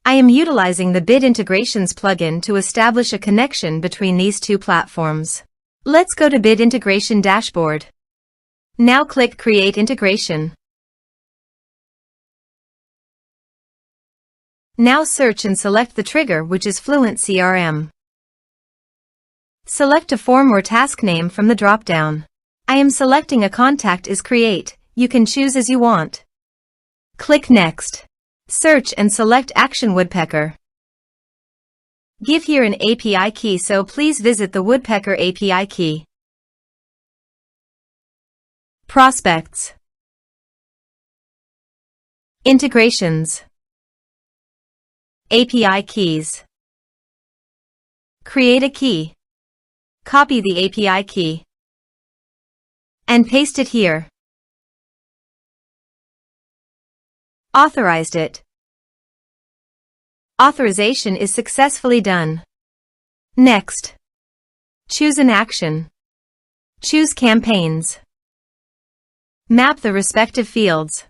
I am utilizing the Bid Integrations plugin to establish a connection between these two platforms. Let's go to Bid Integration Dashboard. Now click Create Integration. Now search and select the trigger, which is FluentCRM. Select a form or task name from the drop-down. I am selecting a contact is create. You can choose as you want. Click Next. Search and select Action Woodpecker. Give here an API key, so please visit the Woodpecker API key. Prospects. Integrations. API keys. Create a key. Copy the API key and paste it here. Authorized it. Authorization is successfully done. Next. Choose an action. Choose campaigns. Map the respective fields.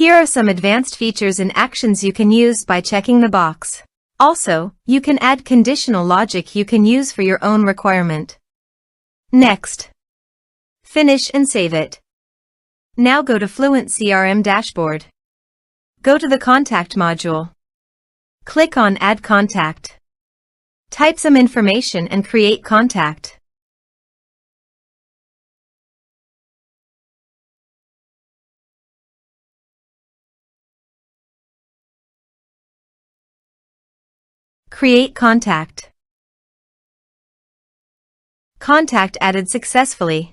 Here are some advanced features and actions you can use by checking the box. Also, you can add conditional logic you can use for your own requirement. Next. Finish and save it. Now go to FluentCRM dashboard. Go to the Contact module. Click on Add Contact. Type some information and create contact. Create contact. Contact added successfully.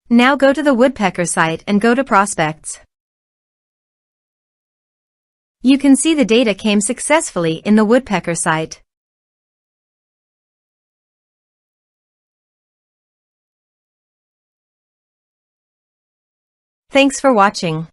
Now go to the Woodpecker site and go to Prospects. You can see the data came successfully in the Woodpecker site. Thanks for watching.